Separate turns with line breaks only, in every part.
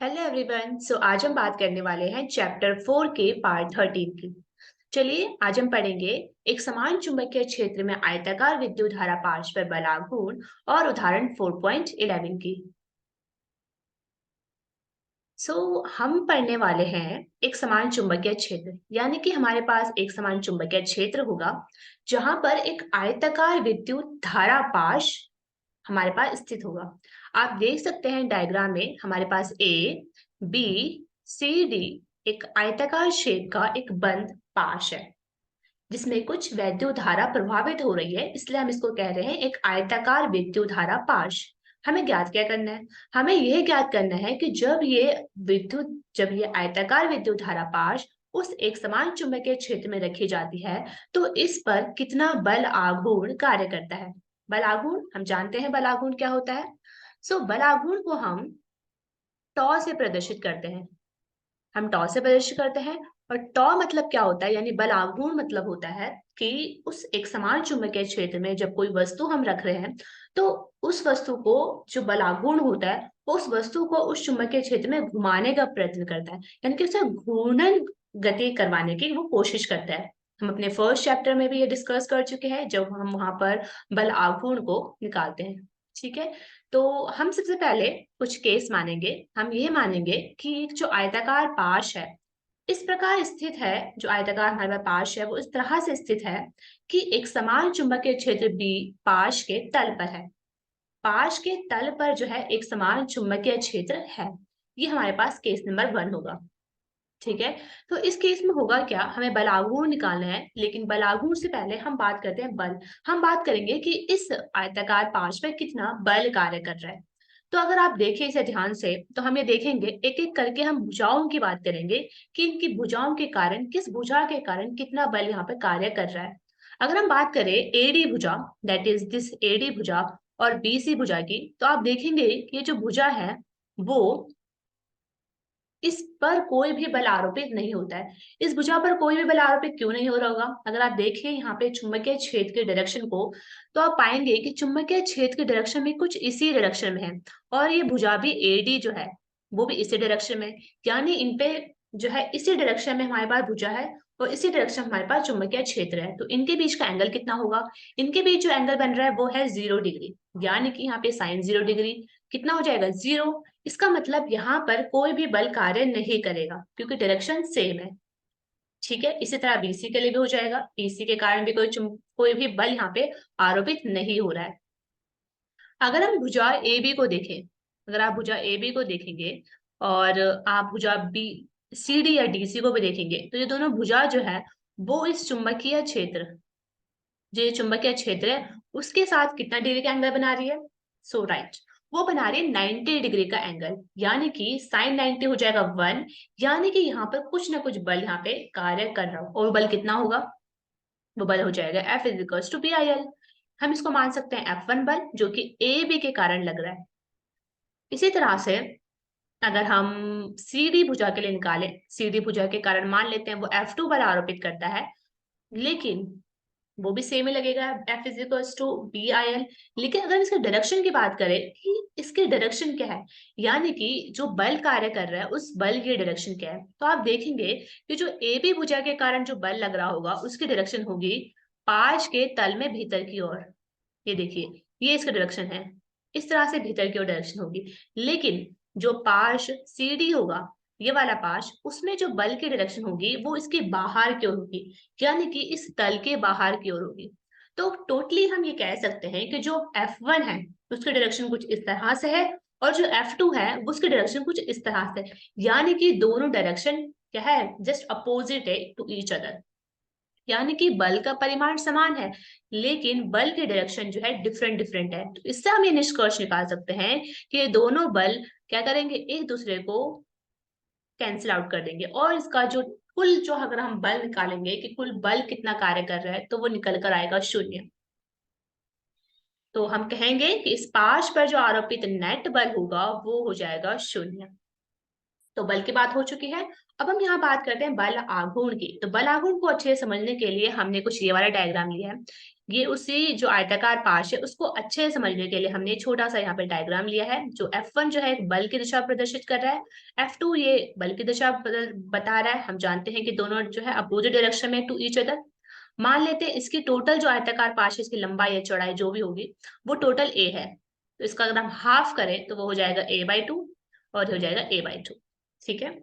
Hello everyone. आज हम बात करने वाले हैं चैप्टर 4 के पार्ट 13 की। चलिए आज हम पढ़ेंगे एक समान चुंबकीय क्षेत्र में आयताकार विद्युत धारा पाश पर बल आघूर्ण और उदाहरण 4.11 की। हम पढ़ने वाले हैं एक समान चुंबकीय क्षेत्र, यानी कि हमारे पास एक समान चुंबकीय क्षेत्र होगा जहां पर एक आयताकार विद्युत धारा पाश हमारे पास स्थित होगा। आप देख सकते हैं डायग्राम में हमारे पास ए बी सी डी एक आयताकार शेप का एक बंद पाश है जिसमें कुछ वैद्युत धारा प्रभावित हो रही है, इसलिए हम इसको कह रहे हैं एक आयताकार विद्युत धारा पाश। हमें ज्ञात क्या करना है? हमें यह ज्ञात करना है कि जब ये आयताकार विद्युत धारा पाश उस एक समान चुंबकीय क्षेत्र में रखी जाती है तो इस पर कितना बल आघूर्ण कार्य करता है। बल आघूर्ण हम जानते हैं, बल आघूर्ण क्या होता है। बल आघूर्ण को हम टॉ से प्रदर्शित करते हैं। और टॉ मतलब क्या होता है, यानी बल आघूर्ण मतलब होता है कि उस एक समान चुंबकीय क्षेत्र में जब कोई वस्तु हम रख रहे हैं तो उस वस्तु को जो बल आघूर्ण होता है वो उस वस्तु को उस चुंबकीय क्षेत्र में घुमाने का प्रयत्न करता है, यानी कि उसे घूर्णन गति करवाने की वो कोशिश करता है। हम अपने फर्स्ट चैप्टर में भी ये डिस्कस कर चुके हैं जब हम वहां पर बल आघूर्ण को निकालते हैं। ठीक है, तो हम सबसे पहले कुछ केस मानेंगे। हम ये मानेंगे कि एक जो आयताकार पाश है इस प्रकार स्थित है, जो आयताकार हमारे पास है वो इस तरह से स्थित है कि एक समान चुंबकीय क्षेत्र बी पाश के तल पर है। पाश के तल पर जो है एक समान चुंबकीय क्षेत्र है। ये हमारे पास केस नंबर 1 होगा। ठीक है, तो इस केस में होगा क्या, हमें बल आघूर्ण निकालना है, लेकिन बल आघूर्ण से पहले हम बात करते हैं बल। हम बात करेंगे कि इस आयताकार पाश पर कितना बल कार्य कर रहा है। तो अगर आप देखें इसे ध्यान से तो हम ये देखेंगे, एक एक करके हम भुजाओं की बात करेंगे कि इनकी भुजाओं के कारण, किस भुजा के कारण कितना बल यहाँ पे कार्य कर रहा है। अगर हम बात करें एडी भुजा, दैट इज दिस एडी भुजा और बीसी भुजा की, तो आप देखेंगे कि ये जो भुजा है वो इस पर कोई भी बल आरोपित नहीं होता है। इस भुजा पर कोई भी बल आरोपित क्यों नहीं हो रहा होगा? अगर आप देखें यहाँ पे चुंबकीय क्षेत्र के डायरेक्शन को तो आप पाएंगे कि चुंबकीय क्षेत्र के डायरेक्शन में कुछ इसी डायरेक्शन में है और ये भुजा भी एडी जो है वो भी इसी डायरेक्शन में, यानी इन पे जो है इसी डायरेक्शन में हमारे पास भुजा है और इसी डायरेक्शन में हमारे पास चुंबकीय क्षेत्र है। तो इनके बीच का एंगल कितना होगा? इनके बीच जो एंगल बन रहा है वो है 0 डिग्री, यानी कि यहाँ पे साइन 0 डिग्री कितना हो जाएगा? 0। इसका मतलब यहाँ पर कोई भी बल कार्य नहीं करेगा क्योंकि डायरेक्शन सेम है। ठीक है, इसी तरह बीसी के लिए भी हो जाएगा, बीसी के कारण भी कोई भी बल यहाँ पे आरोपित नहीं हो रहा है। अगर हम भुजा ए बी को देखें, अगर आप भुजा ए बी को देखेंगे और आप भुजा बी सी डी या डीसी को भी देखेंगे तो ये दोनों भुजा जो है वो इस चुंबकीय क्षेत्र, जो ये चुंबकीय क्षेत्र है उसके साथ कितना डिग्री का एंगल बना रही है? राइट, वो बना रही है 90 डिग्री का एंगल, यानी कि साइन 90 हो जाएगा 1, यानी कि यहाँ पर कुछ ना कुछ बल यहाँ पे कार्य कर रहा हो। और बल कितना होगा? वो बल हो जाएगा F is equals to P I L. हम इसको मान सकते हैं F1 बल जो कि ए बी के कारण लग रहा है। इसी तरह से अगर हम सी डी भुजा के लिए निकालें, सी डी भुजा के कारण मान लेते हैं वो F2 बल आरोपित करता है, लेकिन वो भी सेम ही लगेगा, F is equals to B I L. लेकिन अगर इसके डायरेक्शन की बात करें कि इसके डायरेक्शन क्या है, यानी कि जो बल कार्य कर रहा है उस बल की डायरेक्शन क्या है, तो आप देखेंगे कि जो ए बी भुजा के कारण जो बल लग रहा होगा उसकी डायरेक्शन होगी पाश के तल में भीतर की ओर। ये देखिए, ये इसका डायरेक्शन है, इस तरह से भीतर की ओर डायरेक्शन होगी। लेकिन जो पाश सी डी होगा, ये वाला पाश, उसमें जो बल की डायरेक्शन होगी वो इसके बाहर की ओर होगी, यानी कि इस तल के बाहर की ओर होगी। तो टोटली हम ये कह सकते हैं कि जो F1 है उसकी डायरेक्शन कुछ इस तरह से है और जो F2 है उसकी डायरेक्शन कुछ इस तरह से, यानी कि दोनों डायरेक्शन क्या है? जस्ट अपोजिट है टू ईच अदर, यानी कि बल का परिमाण समान है लेकिन बल की डायरेक्शन जो है डिफरेंट डिफरेंट है। तो इससे हम ये निष्कर्ष निकाल सकते हैं कि ये दोनों बल क्या करेंगे? एक दूसरे को कैंसिल आउट कर देंगे और इसका जो कुल, जो अगर हम बल निकालेंगे कि कुल बल कितना कार्य कर रहा है तो वो निकल कर आएगा 0। तो हम कहेंगे कि इस पाश पर जो आरोपित नेट बल होगा वो हो जाएगा 0। तो बल की बात हो चुकी है। अब हम यहाँ बात करते हैं बल आघूर्ण की। तो बल आघूर्ण को अच्छे से समझने के लिए हमने कुछ ये वाला डायग्राम लिया है। ये उसी जो आयताकार पाश है उसको अच्छे से समझने के लिए हमने छोटा सा यहाँ पे डायग्राम लिया है। जो F1 जो है एक बल की दिशा प्रदर्शित कर रहा है, F2 ये बल की दिशा बता रहा है। हम जानते हैं कि दोनों जो है अपोजिट डायरेक्शन में टू ईच अदर। मान लेते हैं इसकी टोटल जो आयताकार पाश है, इसकी लंबाई या चौड़ाई जो भी होगी वो टोटल a है। तो इसका अगर हम हाफ करें तो वो हो जाएगा a/2 और हो जाएगा a/2। ठीक है।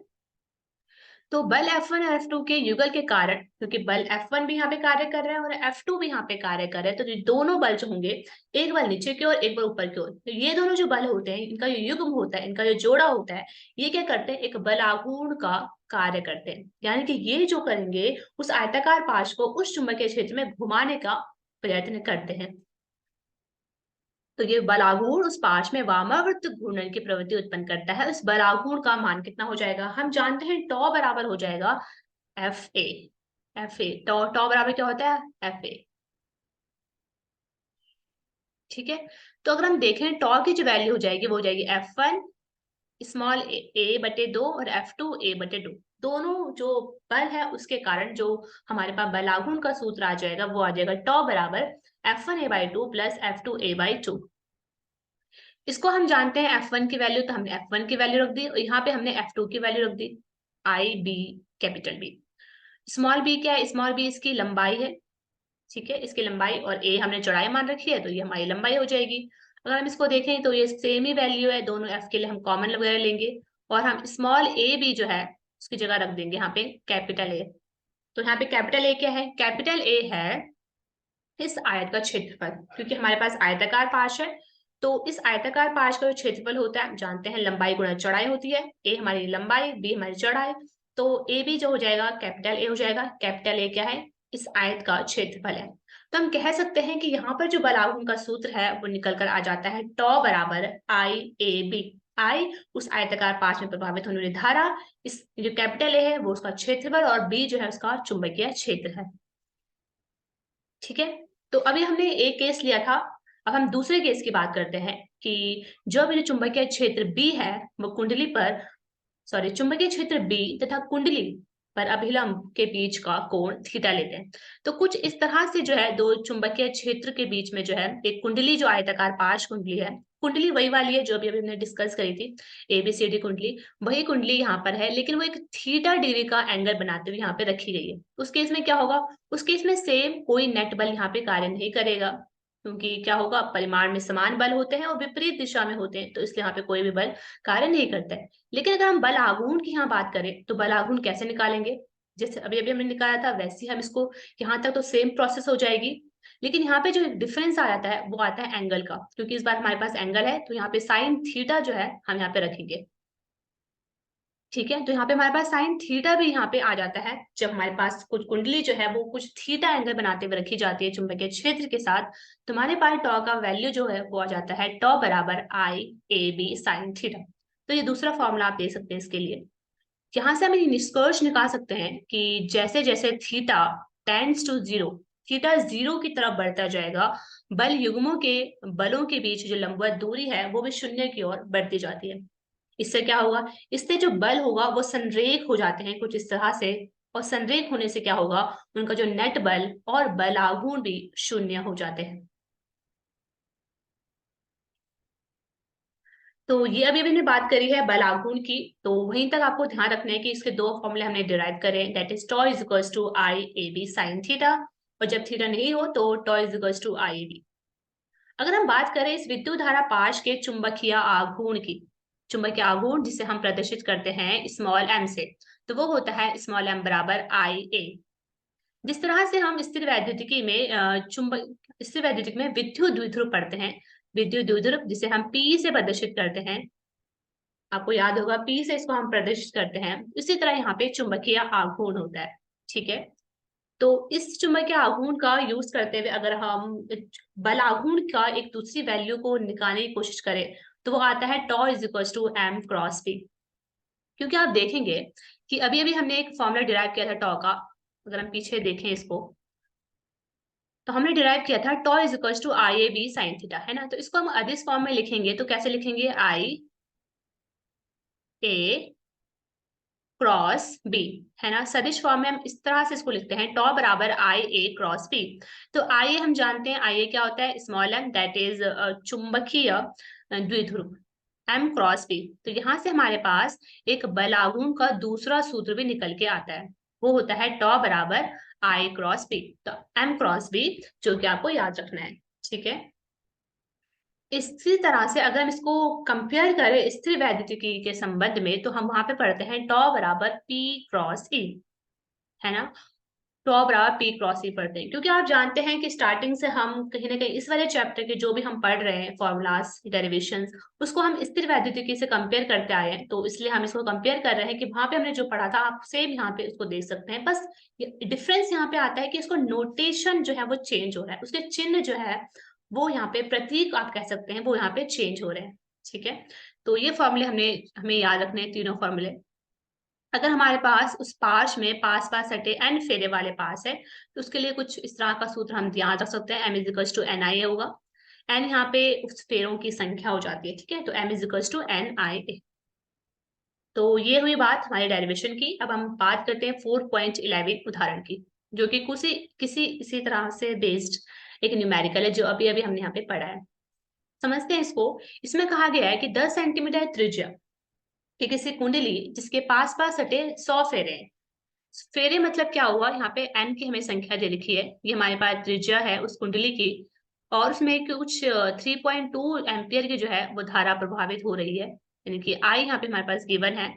तो बल F1 और F2 के युगल के कारण, क्योंकि बल F1 भी यहाँ पे कार्य कर रहा है और F2 भी यहाँ पे कार्य कर रहा है, तो ये दोनों बल जो होंगे, एक बल नीचे की ओर एक बल ऊपर की ओर, तो ये दोनों जो बल होते हैं इनका जो युग्म होता है, इनका जो जोड़ा होता है, ये क्या करते हैं, एक बल आघूर्ण का कार्य करते हैं। यानी कि ये जो करेंगे उस आयताकार पाश को उस चुंबकीय क्षेत्र में घुमाने का प्रयत्न करते हैं। तो ये बलाघूर्ण उस पाश में वामावर्त घूर्णन की प्रवृत्ति उत्पन्न करता है। उस बलाघूर्ण का मान कितना हो जाएगा, हम जानते हैं टॉ बराबर हो जाएगा एफ ए। एफ ए टॉ टॉ बराबर क्या होता है, एफ ए। ठीक है। तो अगर हम देखें टॉ की जो वैल्यू हो जाएगी वो हो जाएगी F1 स्मॉल ए बटे 2 और F2 a/2। दोनों जो बल है उसके कारण जो हमारे पास बलाघूर्ण का सूत्र आ जाएगा वो आ जाएगा टॉ बराबर F1 a/2 plus F2 a/2। इसको हम जानते हैं F1 की वैल्यू, तो हमने F1 की वैल्यू रख दी और यहाँ पे हमने F2 की वैल्यू रख दी, I B capital B. Small B क्या है, स्मॉल बी इसकी लंबाई है। ठीक है, इसकी लंबाई, और ए हमने चौड़ाई मान रखी है तो ये हमारी लंबाई हो जाएगी। अगर हम इसको देखें तो ये सेम ही वैल्यू है, दोनों एफ के लिए हम कॉमन वगैरह लेंगे और हम स्मॉल ए भी जो है उसकी जगह रख देंगे यहाँ पे कैपिटल ए। तो यहाँ पे कैपिटल ए क्या है, कैपिटल ए है इस आयत का क्षेत्रफल, क्योंकि हमारे पास आयताकार पाश है। तो इस आयताकार पाश का जो क्षेत्रफल होता है, जानते हैं लंबाई गुणा चौड़ाई होती है, ए हमारी लंबाई बी हमारी चौड़ाई। तो ए बी जो हो जाएगा कैपिटल ए हो जाएगा। कैपिटल ए क्या है, इस आयत का क्षेत्रफल है। तो हम कह सकते हैं कि यहाँ पर जो बलाघूर्ण का सूत्र है वो निकल कर आ जाता है टॉ बराबर आई ए बी। आई उस आयताकार पाश में प्रभावित होने वाली धारा, इस जो कैपिटल ए है वो उसका क्षेत्रफल और बी जो है उसका चुंबकीय क्षेत्र है। ठीक है। तो अभी हमने एक केस लिया था, अब हम दूसरे केस की बात करते हैं कि जो अभी जो चुंबकीय क्षेत्र बी है वो कुंडली पर, सॉरी, चुंबकीय क्षेत्र बी तथा कुंडली पर अभिलंब के बीच का कोण थीटा लेते हैं। तो कुछ इस तरह से जो है दो चुंबकीय क्षेत्र के बीच में जो है एक कुंडली, जो आयताकार पाश कुंडली है, कुंडली वही वाली है जो अभी अभी हमने डिस्कस करी थी, एबीसीडी कुंडली, वही कुंडली यहाँ पर है, लेकिन वो एक थीटा डिग्री का एंगल बनाते हुए यहाँ पे रखी गई है। उस केस में क्या होगा, उस केस में सेम कोई नेट बल यहाँ पे कार्य नहीं करेगा, क्योंकि क्या होगा, परिमाण में समान बल होते हैं और विपरीत दिशा में होते हैं, तो इसलिए यहाँ पे कोई भी बल कार्य नहीं करता है। लेकिन अगर हम बल आघूर्ण की यहाँ बात करें तो बल आघूर्ण कैसे निकालेंगे, जैसे अभी अभी हमने निकाला था वैसे ही हम इसको, यहाँ तक तो सेम प्रोसेस हो जाएगी। लेकिन यहाँ पे जो डिफरेंस आ जाता है वो आता है एंगल का, क्योंकि इस बार हमारे पास एंगल है तो यहाँ पे साइन थीटा जो है हम यहाँ पे रखेंगे। ठीक है, तो यहाँ पे हमारे पास साइन थीटा भी यहाँ पे आ जाता है जब हमारे पास कुछ कुंडली जो है वो कुछ थीटा एंगल बनाते हुए रखी जाती है चुंबकीय क्षेत्र के साथ। तो हमारे पास टॉ का वैल्यू जो है वो आ जाता है टॉ बराबर आई ए बी साइन थीटा। तो ये दूसरा फॉर्मूला आप दे सकते हैं इसके लिए। यहाँ से हम ये निष्कर्ष निकाल सकते हैं कि जैसे जैसे theta tends to zero, theta zero की तरफ बढ़ता जाएगा, बल युग्मों के बलों के बीच जो लंबवत दूरी है वो भी शून्य की ओर बढ़ती जाती है। इससे क्या होगा, इससे जो बल होगा वो संरेख हो जाते हैं कुछ इस तरह से, और संरेख होने से क्या होगा, उनका जो नेट बल और बल आघूर्ण भी शून्य हो जाते हैं। तो ये अभी अभी हमने बात करी है बल आघूर्ण की, तो वहीं तक आपको ध्यान रखना है कि इसके दो फॉर्मूले हमने डिराइव करे, that is tau is equals to I A B sine theta, और जब थीटा नहीं हो तो tau is equals to I A B. अगर हम बात करें इस विद्युत धारा पाश के चुंबकीय आघूर्ण की, चुंबकीय आघूर्ण जिसे हम प्रदर्शित करते हैं स्मॉल एम से, तो वो होता है स्मॉल एम बराबर आई ए। जिस तरह से हम स्थिर वैद्युतिकी में चुंबक स्थिर वैद्युतिकी में विद्युत द्विध्रुव पढ़ते हैं, विद्युत द्विध्रुव जिसे हम पी से प्रदर्शित करते हैं, आपको याद होगा पी से इसको हम प्रदर्शित करते हैं, इसी तरह यहाँ पे चुंबकीय आघूर्ण होता है। ठीक है। तो इस चुंबकीय आघूर्ण का यूज करते हुए अगर हम बल आघूर्ण का एक दूसरी वैल्यू को निकालने की कोशिश करें तो वो आता है tau is equal to M cross P. क्योंकि आप देखेंगे कि अभी अभी हमने एक फॉर्मूला डिराइव किया था टॉ का, अगर हम पीछे देखें इसको, तो हमने डिराइव किया था tau is equal to I A B sine theta, है ना। तो इसको हम अदिश फॉर्म में लिखेंगे तो कैसे लिखेंगे, आई ए क्रॉस बी, है ना। सदिश फॉर्म में हम इस तरह से इसको लिखते हैं, टॉ बराबर आई ए क्रॉस बी। तो आई ए हम जानते हैं, आई ए क्या होता है, स्मॉल एम, दैट इज चुंबकीय द्विध्रुव। एम क्रॉस बी, तो यहाँ से हमारे पास एक बल आघूर्ण का दूसरा सूत्र भी निकल के आता है, वो होता है टॉ बराबर आई क्रॉस बी। तो एम क्रॉस बी, जो कि आपको याद रखना है, ठीक है। इसी तरह से अगर हम इसको कंपेयर करें स्थिर वैद्युतिकी के संबंध में, तो हम वहां पे पढ़ते हैं टॉ बराबर पी क्रॉस ई, है ना। टॉ बराबर पी क्रॉस ई पढ़ते हैं, क्योंकि आप जानते हैं कि स्टार्टिंग से हम कहीं ना कहीं इस वाले चैप्टर के जो भी हम पढ़ रहे हैं फॉर्मूलाज डेरिवेशंस, उसको हम स्थिर वैद्युतिकी से कंपेयर करते आए हैं, तो इसलिए हम इसको कंपेयर कर रहे हैं कि वहां पे हमने जो पढ़ा था आप सेम यहाँ पे इसको देख सकते हैं। बस डिफरेंस यहाँ पे आता है कि इसको नोटेशन जो है वो चेंज हो रहा है, उसके चिन्ह जो है वो यहाँ पे, प्रतीक आप कह सकते हैं, वो यहाँ पे चेंज हो रहे हैं, ठीक है। तो ये फॉर्मूले हमने हमें याद रखने हैं, तीनों फॉर्मूले। अगर हमारे पास उस पाश में पास पास सटे एन फेरे वाले पास है, तो उसके लिए कुछ इस तरह का सूत्र हम याद रख सकते हैं, M is equals to N I होगा। एन यहाँ पे उस फेरों की संख्या हो जाती है, ठीक है, तो M is equals to N I A. तो ये हुई बात हमारे डेरिवेशन की। अब हम बात करते हैं 4.11 उदाहरण की, जो कि किसी किसी इसी तरह से बेस्ड एक न्यूमेरिकल है, जो अभी अभी हमने यहाँ पे पढ़ा है। समझते हैं इसको। इसमें कहा गया है कि 10 सेंटीमीटर त्रिज्या कि किसी कुंडली जिसके पास पास सटे 100 फेरे हैं। फेरे मतलब क्या हुआ, यहाँ पे एन की हमें संख्या दे रखी है, ये हमारे पास त्रिज्या है उस कुंडली की, और उसमें कुछ 3.2 एम्पियर की जो है वो धारा प्रभावित हो रही है, यानी कि आई यहाँ पे हमारे पास गिवन है।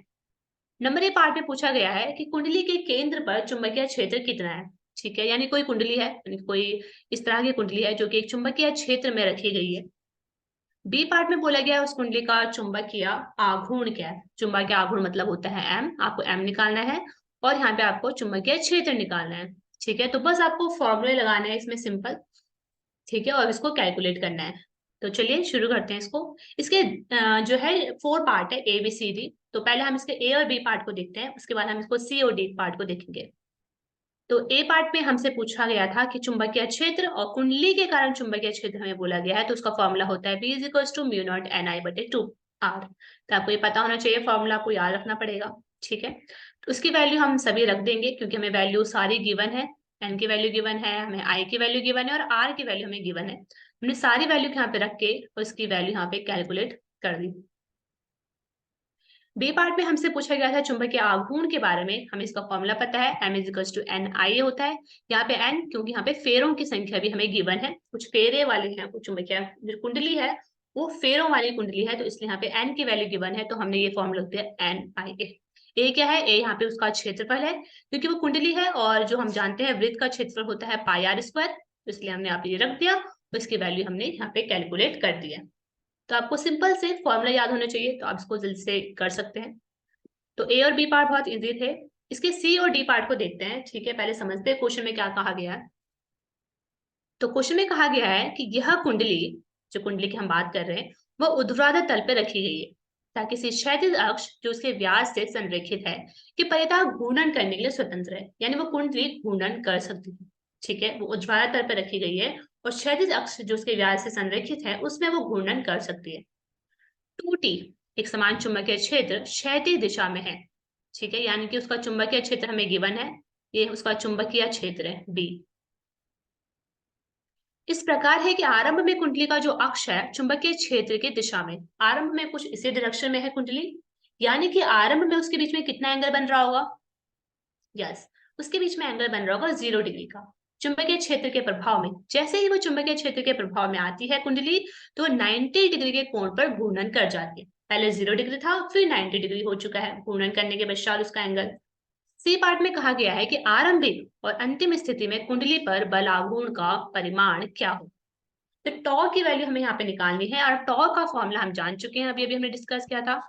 नंबर ए पार्ट में पूछा गया है कि कुंडली के केंद्र पर चुंबकीय क्षेत्र कितना है, ठीक है, यानी कोई कुंडली है, यानी कोई इस तरह की कुंडली है जो कि एक चुंबकीय क्षेत्र में रखी गई है। बी पार्ट में बोला गया है उस कुंडली का चुंबकीय आघूर्ण क्या है। चुंबकीय आघूर्ण मतलब होता है एम, आपको एम निकालना है, और यहाँ पे आपको चुंबकीय क्षेत्र निकालना है, ठीक है। तो बस आपको फॉर्मूले लगाना है इसमें सिंपल, ठीक है, और इसको कैलकुलेट करना है। तो चलिए शुरू करते हैं इसको। इसके जो है 4 पार्ट है, ए बी सी डी। तो पहले हम इसके ए और बी पार्ट को देखते हैं, उसके बाद हम इसको सी और डी पार्ट को देखेंगे। तो ए पार्ट में हमसे पूछा गया था कि चुंबकीय क्षेत्र और कुंडली के कारण चुंबकीय क्षेत्र हमें बोला गया है, तो उसका फॉर्मूला होता है B is equal to mu naught N I बटे 2 आर। तो आपको ये पता होना चाहिए, फॉर्मूला आपको याद रखना पड़ेगा, ठीक है। तो उसकी वैल्यू हम सभी रख देंगे, क्योंकि हमें वैल्यू सारी गिवन है। एन की वैल्यू गिवन है, हमें आई की वैल्यू गिवन है, और आर की वैल्यू हमें गिवन है। हमने सारी वैल्यू यहाँ पे रख के उसकी वैल्यू यहाँ पे कैलकुलेट कर दी। बी पार्ट में हमसे पूछा गया था चुंबकीय आघूर्ण के बारे में, हमें इसका फॉर्मूला पता है, M is equal to N I होता है। यहाँ पे एन, क्योंकि यहाँ पे फेरों की संख्या भी हमें गिवन है, कुछ फेरे वाले हैं, कुछ चुंबकीय जो कुंडली है वो फेरों वाली कुंडली है, तो इसलिए यहाँ पे एन की वैल्यू गिवन है, तो हमने ये फॉर्मूला लिख दिया एन आई ए। ए क्या है, ए यहाँ पे उसका क्षेत्रफल है, क्योंकि वो कुंडली है, और जो हम जानते हैं वृत्त का क्षेत्रफल होता है पाई आर स्क्वायर, तो इसलिए हमने यहाँ पे ये रख दिया, तो इसकी वैल्यू हमने यहाँ पे कैलकुलेट कर दी है। तो आपको सिंपल से फॉर्मूला याद होना चाहिए, तो आप इसको जल्दी से कर सकते हैं। तो ए और बी पार्ट बहुत इजी थे। इसके सी और डी पार्ट को देखते हैं, ठीक है। पहले समझते हैं क्वेश्चन में क्या कहा गया है। तो क्वेश्चन में कहा गया है कि यह कुंडली, जो कुंडली की हम बात कर रहे हैं, वह ऊर्ध्वाधर तल पर रखी गई है, ताकि इसे क्षैतिज अक्ष जो उसके व्यास से संरेखित है कि परितः घूर्णन करने के लिए स्वतंत्र है, यानी वो कुंडली घूर्णन कर सकती है, ठीक है। वो ऊर्ध्वाधर तल पर रखी गई है, और क्षैतिज अक्ष जो उसके व्यास से संरेखित है उसमें वो घूर्णन कर सकती है। 2T एक समान चुंबकीय क्षेत्र क्षैतिज दिशा में है, ठीक है, यानी कि उसका चुंबकीय क्षेत्र हमें गिवन है, ये उसका चुंबकीय क्षेत्र है बी। इस प्रकार है कि आरंभ में कुंडली का जो अक्ष है चुंबकीय क्षेत्र की दिशा में, आरंभ में कुछ इसी डायरेक्शन में है कुंडली, यानी कि आरंभ में उसके बीच में कितना एंगल बन रहा होगा, यस, उसके बीच में एंगल बन रहा होगा 0 डिग्री का। चुंबकीय क्षेत्र के प्रभाव में, जैसे ही वो चुंबकीय क्षेत्र के प्रभाव में आती है कुंडली, तो 90 डिग्री के कोण पर घूर्णन कर जाती है। पहले 0 डिग्री था, फिर 90 डिग्री हो चुका है घूर्णन करने के पश्चात उसका एंगल। सी पार्ट में कहा गया है कि आरंभिक और अंतिम स्थिति में कुंडली पर बल आघूर्ण का परिमाण क्या हो। तो टॉ की वैल्यू हमें यहाँ पे निकालनी है, और टॉ का फॉर्मूला हम जान चुके हैं, अभी अभी हमने डिस्कस किया था,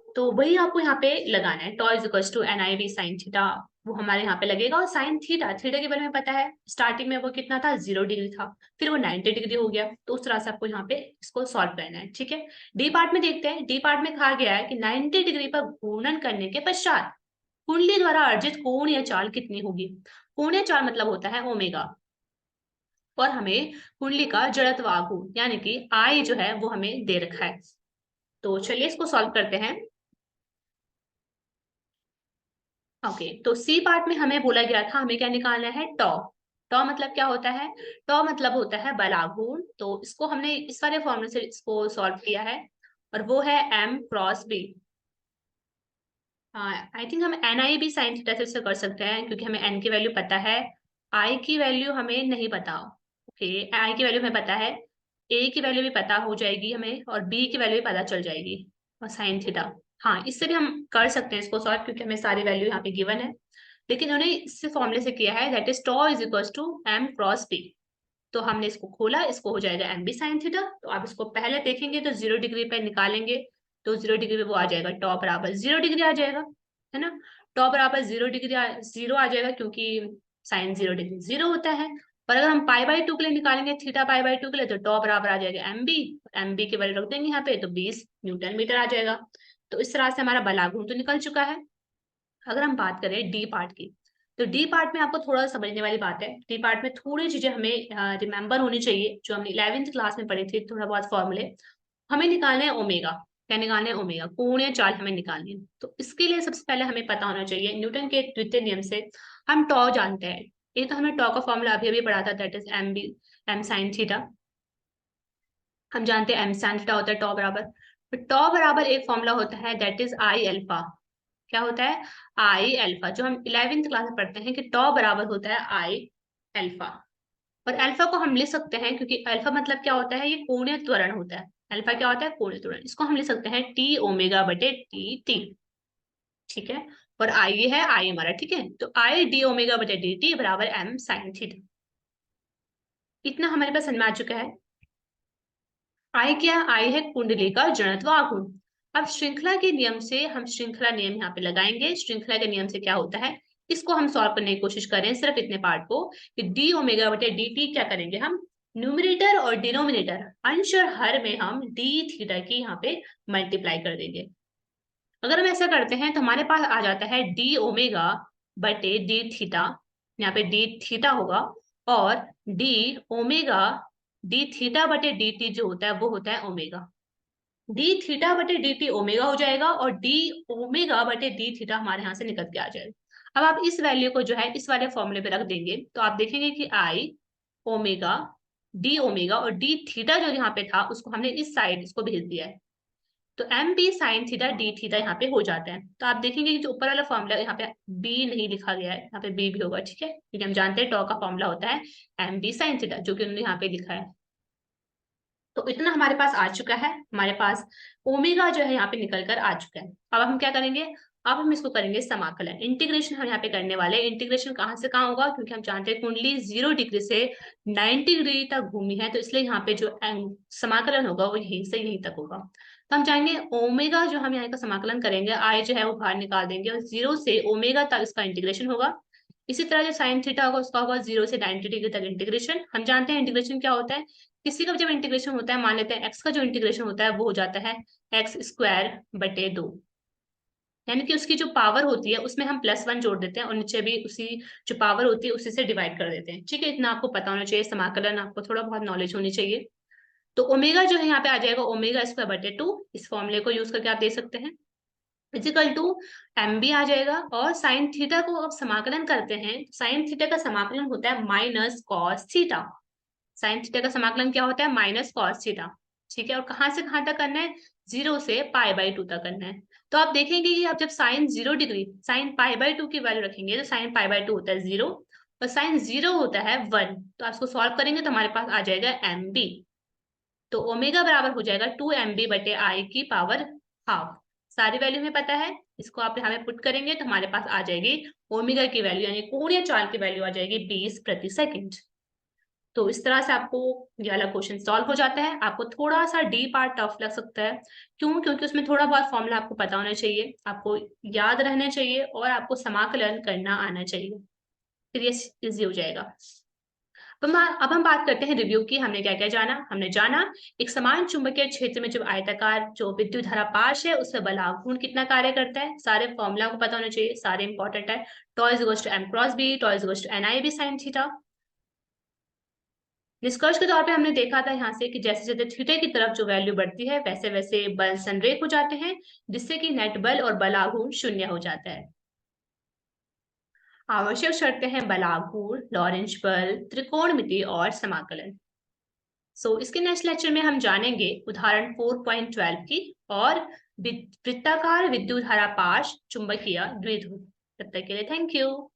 तो वही आपको यहाँ पे लगाना है। Tau is equal to N I V sine theta, वो हमारे यहाँ पे लगेगा। और साइन थीटा, थीटा के बारे में पता है, स्टार्टिंग में वो कितना था, 0 डिग्री था, फिर वो 90 डिग्री हो गया, तो उस तरह से आपको यहाँ पे इसको सॉल्व करना है, ठीक है। डी पार्ट में देखते हैं। डी पार्ट में कहा गया है कि 90 डिग्री पर घूर्णन करने के पश्चात कुंडली द्वारा अर्जित कोणीय चाल कितनी होगी। कोणीय चाल मतलब होता है ओमेगा, और हमें कुंडली का जड़त्व आघूर्ण यानी कि आई जो है वो हमें दे रखा है। तो चलिए इसको सॉल्व करते हैं। ओके, तो सी पार्ट में हमें बोला गया था हमें क्या निकालना है, टॉ। टॉ मतलब क्या होता है, टॉ मतलब होता है बलाघूर्ण। तो इसको हमने इस वाले फॉर्मूले से इसको सॉल्व किया है, और वो है एम क्रॉस बी। हाँ, आई थिंक हम एन आई भी साइन थीटा से कर सकते हैं, क्योंकि हमें एन की वैल्यू पता है, आई की वैल्यू हमें नहीं पता। ओके, आई की वैल्यू हमें पता है, ए की वैल्यू भी पता हो जाएगी हमें, और बी की वैल्यू भी पता चल जाएगी, और साइन थीटा। हाँ, इससे भी हम कर सकते हैं इसको सॉल्व, क्योंकि हमें सारी वैल्यू यहाँ पे गिवन है। लेकिन उन्होंने इससे फॉर्मूले से किया है, that is tau is equal to M cross B. तो हमने इसको खोला, इसको हो जाएगा एम बी साइन थीटा। तो आप इसको पहले देखेंगे तो 0 डिग्री पे निकालेंगे, तो 0 डिग्री पे वो आ जाएगा, टॉ बराबर 0 डिग्री आ जाएगा, है ना। टॉ बराबर 0 डिग्री 0 आ जाएगा, क्योंकि साइन 0 डिग्री 0 होता है। और अगर हम पाई बाई टू के लिए निकालेंगे, थीटा पाई बाई टू के लिए, तो टॉ बराबर आ जाएगा एम बी की वैल्यू रख देंगे यहाँ पे, तो 20 न्यूटन मीटर आ जाएगा। तो इस तरह से हमारा बलाघूर्ण तो निकल चुका है। अगर हम बात करें डी पार्ट की, तो डी पार्ट में आपको थोड़ा समझने वाली बात है। डी पार्ट में थोड़ी चीजें हमें रिमेंबर होनी चाहिए, जो हमने 11वीं क्लास में पढ़ी थी, थोड़ा बहुत फॉर्मूले। हमें निकालना है ओमेगा। क्या निकालना है, ओमेगा, कोणीय चाल हमें निकालनी है। तो इसके लिए सबसे पहले हमें पता होना चाहिए, न्यूटन के द्वितीय नियम से हम टॉ जानते हैं। ये तो हमने टॉ का फॉर्मूला अभी अभी पढ़ा था, that is M B M sine theta. हम जानते हैं एम साइन थीटा होता है टॉ बराबर। तो टॉ बराबर एक फॉर्मूला होता है, दैट इज आई अल्फा। क्या होता है, आई अल्फा, जो हम 11वीं क्लास में पढ़ते हैं कि टॉ बराबर होता है आई अल्फा। और अल्फा को हम लिख सकते हैं, क्योंकि अल्फा मतलब क्या होता है, ये कोणीय त्वरण होता है। अल्फा क्या होता है, कोणीय त्वरण। इसको हम लिख सकते हैं टी ओमेगा बटे टी टी, ठीक है। और आई ये है, आई हमारा, ठीक है। तो आई डी ओमेगा बटे डी टी बराबर एम साइन थीटा। इतना हमारे पास समझ में आ चुका है। आई क्या, आई है कुंडली का जड़त्व आघूर्ण। अब श्रृंखला के नियम से हम श्रृंखला नियम यहाँ पे लगाएंगे। श्रृंखला के नियम से क्या होता है, इसको हम सॉल्व करने की कोशिश करें, सिर्फ इतने पार्ट को, कि डी ओमेगा बटे डी टी क्या करेंगे हम, न्यूमिनेटर और डिनोमिनेटर, अंश और हर में हम डी थीटा की यहाँ पे मल्टीप्लाई कर देंगे। अगर हम ऐसा करते हैं तो हमारे पास आ जाता है डी ओमेगा बटे डी थीटा। यहाँ पे डी थीटा होगा, और डी ओमेगा डी थीटा बटे डी टी जो होता है वो होता है ओमेगा। डी थीटा बटे डी टी ओमेगा हो जाएगा, और डी ओमेगा बटे डी थीटा हमारे यहाँ से निकल के आ जाएगा। अब आप इस वैल्यू को जो है इस वाले फॉर्मूले पे रख देंगे, तो आप देखेंगे कि आई ओमेगा और डी थीटा जो यहाँ पे था, उसको हमने इस साइड इसको भेज दिया है। तो M B sine theta D theta यहाँ पे हो जाता है। तो आप देखेंगे कि जो ऊपर वाला फॉर्मूला यहाँ पे बी नहीं लिखा गया है, यहाँ पे बी भी होगा, ठीक है, क्योंकि हम जानते हैं टॉ का फॉर्मूला होता है एम बी साइन थीटा, जो कि उन्होंने यहाँ पे लिखा है। तो इतना हमारे पास आ चुका है, हमारे पास ओमेगा जो है यहाँ पे निकल कर आ चुका है। अब हम क्या करेंगे, अब हम इसको करेंगे समाकलन, इंटीग्रेशन हम यहाँ पे करने वाले हैं। इंटीग्रेशन कहाँ से कहाँ होगा, क्योंकि हम जानते हैं कुंडली 0 डिग्री से 90 डिग्री तक घूमी है, तो इसलिए यहाँ पे जो समाकलन होगा वो यहीं से यहीं तक होगा। तो हम चाहेंगे ओमेगा, जो हम यहाँ का समाकलन करेंगे, आई जो है वो बाहर निकाल देंगे, और 0 से ओमेगा तक इसका इंटीग्रेशन होगा। इसी तरह जो साइन थीटा होगा उसका होगा 0 से 90 डिग्री तक इंटीग्रेशन। हम जानते हैं इंटीग्रेशन क्या होता है, किसी का जब इंटीग्रेशन होता है, मान लेते हैं एक्स का जो इंटीग्रेशन होता है वो हो जाता है एक्स स्क्वायर बटे 2, यानी कि उसकी जो पावर होती है उसमें हम +1 जोड़ देते हैं, और नीचे भी उसी जो पावर होती है उसी से डिवाइड कर देते हैं, ठीक है। इतना आपको पता होना चाहिए, समाकलन आपको थोड़ा बहुत नॉलेज होनी चाहिए। तो ओमेगा जो है यहाँ पे आ जाएगा ओमेगा स्क्वायर बटे 2। इस फॉर्मूले को यूज करके आप दे सकते हैं, इजिकल टू एम बी आ जाएगा। और साइन थीटा को अब समाकलन करते हैं, साइन थीटा का समाकलन होता है minus cos theta. Sine theta का समाकलन क्या होता है, माइनस कॉस थीटा, ठीक है। और कहाँ से कहाँ तक करना है, 0 से पाई बाई 2 तक करना है। तो आप देखेंगे कि आप जब sine 0 degree sine pi by 2 की वैल्यू रखेंगे, तो साइन पाई बाई 2 होता है 0, और साइन 0 होता है 1। तो आप इसको सॉल्व करेंगे तो हमारे पास आ जाएगा एम बी। तो ओमेगा बराबर हो जाएगा 2 MB बटे आई की पावर हाफ। सारी वैल्यू हमें पता है, इसको आप यहाँ पे पुट करेंगे तो हमारे पास आ जाएगी ओमेगा की वैल्यू, यानी कोणीय चाल की वैल्यू आ जाएगी 20 प्रति सेकंड। तो इस तरह से आपको ये वाला क्वेश्चन सॉल्व हो जाता है। आपको थोड़ा सा डी पार्ट टफ लग सकता है, क्यों, क्योंकि उसमें थोड़ा बहुत फॉर्मूला आपको पता होना चाहिए, आपको याद रहना चाहिए, और आपको समाकलन करना आना चाहिए, फिर ये इजी हो जाएगा। अब हम बात करते हैं रिव्यू की। हमने क्या क्या जाना, हमने जाना एक समान चुंबकीय क्षेत्र में जब आयताकार जो विद्युत धारा पाश है उसमें बल आघूर्ण कितना कार्य करता है, सारे फॉर्मूला को पता होना चाहिए, सारे इंपॉर्टेंट है। Tau is equal to M cross B, tau is equal to N I B sine theta. निष्कर्ष के तौर पे हमने देखा था यहाँ से कि जैसे जैसे थीटा की तरफ जो वैल्यू बढ़ती है वैसे वैसे बल संरेख हो जाते हैं, जिससे कि नेट बल और बल आघूर्ण शून्य हो जाता है। आवश्यक शर्तें हैं बलागुण, लॉरेंज बल, त्रिकोणमिति और समाकलन। इसके नेक्स्ट लेक्चर में हम जानेंगे उदाहरण 4.12 की और वृत्ताकार विद्युत धारा पाश चुंबकीय द्विध्रुव। तब तक के लिए थैंक यू।